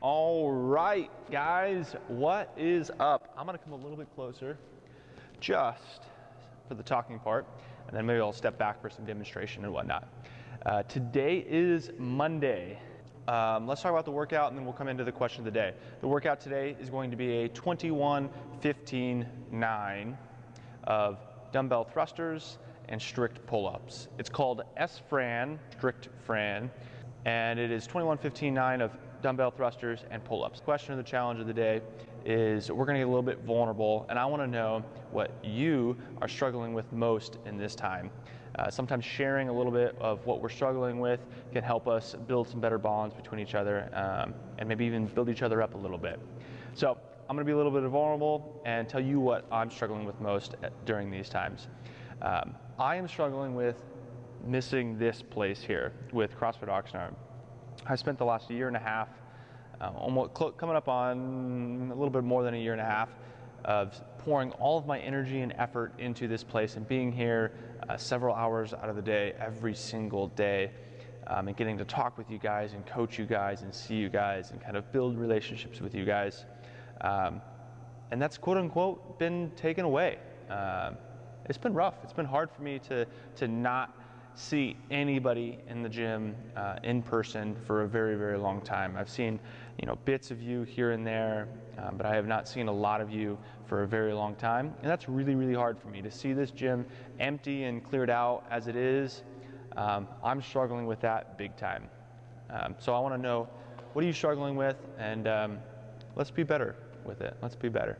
All right, guys, what is up? I'm gonna come a little bit closer just for the talking part, and then maybe I'll step back for some demonstration and whatnot. Today is Monday. Let's talk about the workout and then we'll come into the question of the day. The workout today is going to be a 21-15-9 of dumbbell thrusters and strict pull-ups. It's called S-Fran, strict Fran, and it is 21-15-9 of dumbbell thrusters and pull-ups. Question of the challenge of the day is we're gonna get a little bit vulnerable, and I wanna know what you are struggling with most in this time. Sometimes sharing a little bit of what we're struggling with can help us build some better bonds between each other, and maybe even build each other up a little bit. So I'm gonna be a little bit vulnerable and tell you what I'm struggling with most during these times. I am struggling with missing this place here with CrossFit Oxnard. I spent the last year and a half, almost coming up on a little bit more than a year and a half, of pouring all of my energy and effort into this place and being here several hours out of the day, every single day, and getting to talk with you guys and coach you guys and see you guys and kind of build relationships with you guys. And that's quote unquote been taken away. It's been rough. It's been hard for me to not see anybody in the gym in person for a very, very long time. I've seen, bits of you here and there, but I have not seen a lot of you for a very long time. And that's really, really hard for me to see this gym empty and cleared out as it is. I'm struggling with that big time. So I want to know, what are you struggling with? And let's be better with it. Let's be better.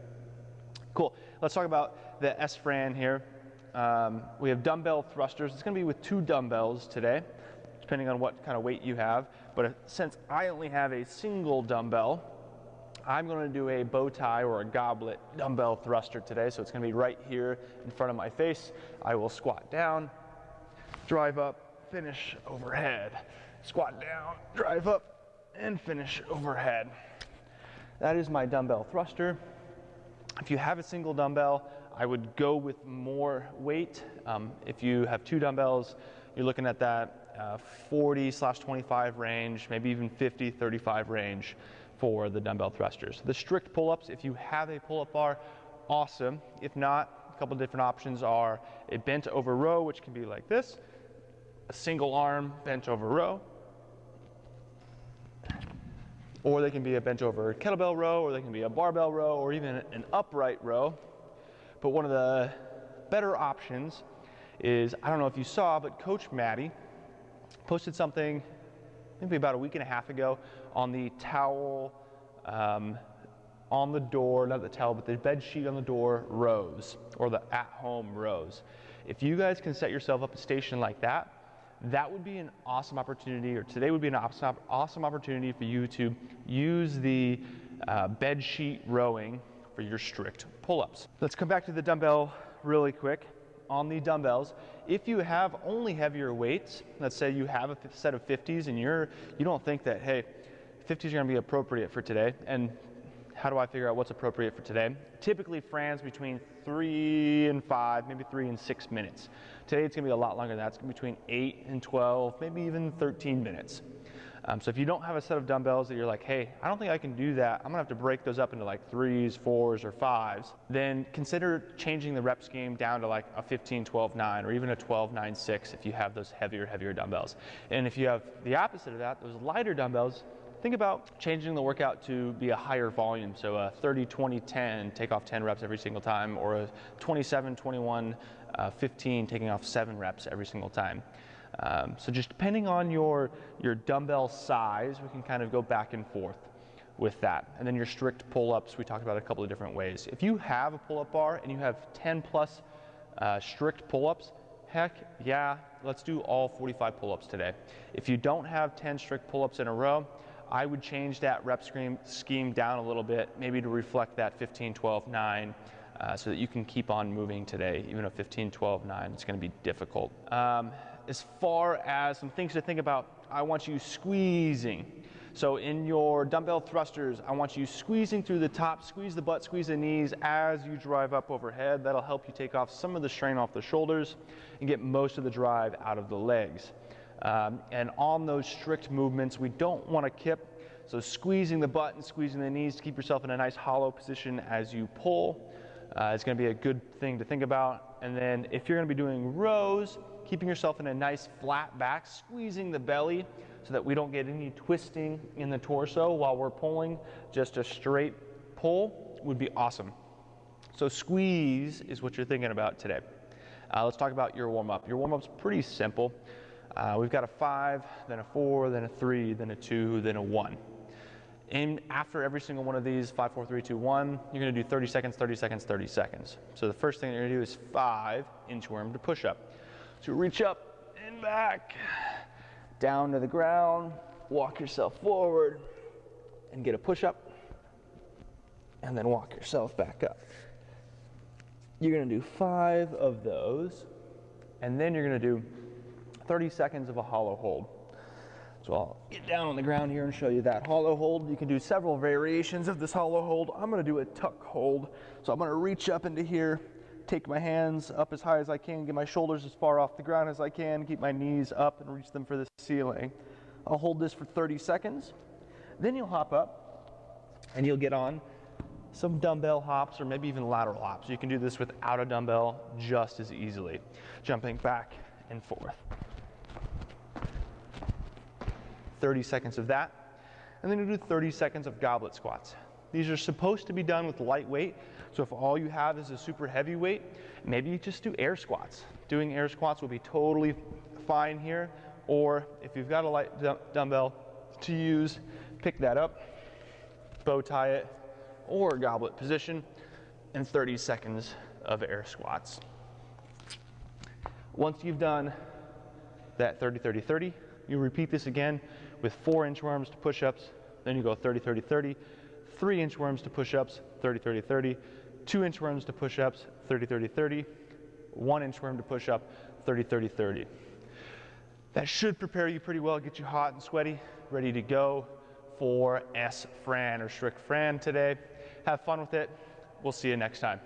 Cool. Let's talk about the S-Fran here. We have dumbbell thrusters. It's going to be with 2 dumbbells today, depending on what kind of weight you have. But since I only have a single dumbbell, I'm going to do a bow tie or a goblet dumbbell thruster today. So it's going to be right here in front of my face. I will squat down, drive up, finish overhead. Squat down, drive up, and finish overhead. That is my dumbbell thruster. If you have a single dumbbell, I would go with more weight. If you have 2 dumbbells, you're looking at that 40/25 range, maybe even 50/35 range for the dumbbell thrusters. The strict pull-ups, if you have a pull-up bar, awesome. If not, a couple different options are a bent over row, which can be like this, a single arm bent over row, or they can be a bent over kettlebell row, or they can be a barbell row, or even an upright row. But one of the better options is, I don't know if you saw, but Coach Maddie posted something maybe about a week and a half ago on the towel on the door, not the towel, but the bed sheet on the door rows, or the at-home rows. If you guys can set yourself up a station like that, that would be an awesome opportunity, or today would be an awesome opportunity for you to use the bed sheet rowing for your strict pull-ups. Let's come back to the dumbbell really quick. On the dumbbells, if you have only heavier weights, let's say you have a set of 50s and you don't think that, hey, 50s are gonna be appropriate for today, and how do I figure out what's appropriate for today? Typically Fran's between 3 and 5, maybe 3 and 6 minutes. Today it's gonna be a lot longer than that. It's gonna be between 8 and 12, maybe even 13 minutes. So if you don't have a set of dumbbells that you're like, hey, I don't think I can do that, I'm gonna have to break those up into like 3s, 4s, or 5s, then consider changing the rep scheme down to like a 15-12-9 or even a 12-9-6 if you have those heavier dumbbells. And if you have the opposite of that, those lighter dumbbells, think about changing the workout to be a higher volume. So a 30-20-10, take off 10 reps every single time, or a 27-21-15, taking off 7 reps every single time. So just depending on your dumbbell size, we can kind of go back and forth with that. And then your strict pull-ups, we talked about a couple of different ways. If you have a pull-up bar and you have 10 plus strict pull-ups, heck yeah, let's do all 45 pull-ups today. If you don't have 10 strict pull-ups in a row, I would change that rep scheme down a little bit, maybe to reflect that 15-12-9, so that you can keep on moving today. Even a 15-12-9, it's gonna be difficult. As far as some things to think about, I want you squeezing. So in your dumbbell thrusters, I want you squeezing through the top, squeeze the butt, squeeze the knees as you drive up overhead. That'll help you take off some of the strain off the shoulders and get most of the drive out of the legs. And on those strict movements, we don't want to kip. So squeezing the butt and squeezing the knees to keep yourself in a nice hollow position as you pull is going to be a good thing to think about. And then if you're going to be doing rows, keeping yourself in a nice flat back, squeezing the belly so that we don't get any twisting in the torso while we're pulling. Just a straight pull would be awesome. So squeeze is what you're thinking about today. Let's talk about your warm-up. Your warm-up's pretty simple. We've got a 5, then a 4, then a 3, then a 2, then a 1. And after every single one of these, 5, 4, 3, 2, 1, you're going to do 30 seconds, 30 seconds, 30 seconds. So the first thing you're going to do is 5 inchworm to push up. So reach up and back, down to the ground, walk yourself forward, and get a push up, and then walk yourself back up. You're going to do 5 of those, and then you're going to do 30 seconds of a hollow hold. So I'll get down on the ground here and show you that hollow hold. You can do several variations of this hollow hold. I'm going to do a tuck hold. So I'm going to reach up into here, take my hands up as high as I can, get my shoulders as far off the ground as I can, keep my knees up and reach them for the ceiling. I'll hold this for 30 seconds. Then you'll hop up and you'll get on some dumbbell hops or maybe even lateral hops. You can do this without a dumbbell just as easily. Jumping back and forth. 30 seconds of that, and then you do 30 seconds of goblet squats. These are supposed to be done with light weight, so if all you have is a super heavy weight, maybe you just do air squats. Doing air squats will be totally fine here, or if you've got a light dumbbell to use, pick that up, bow tie it, or goblet position, and 30 seconds of air squats. Once you've done that 30, 30, 30, you repeat this again with 4 inchworms to push-ups, then you go 30, 30, 30, 3 inchworms to push-ups, 30, 30, 30, 2 inchworms to push-ups, 30, 30, 30, 1 inchworm to push-up, 30, 30, 30. That should prepare you pretty well, get you hot and sweaty, ready to go for S-Fran or strict Fran today. Have fun with it. We'll see you next time.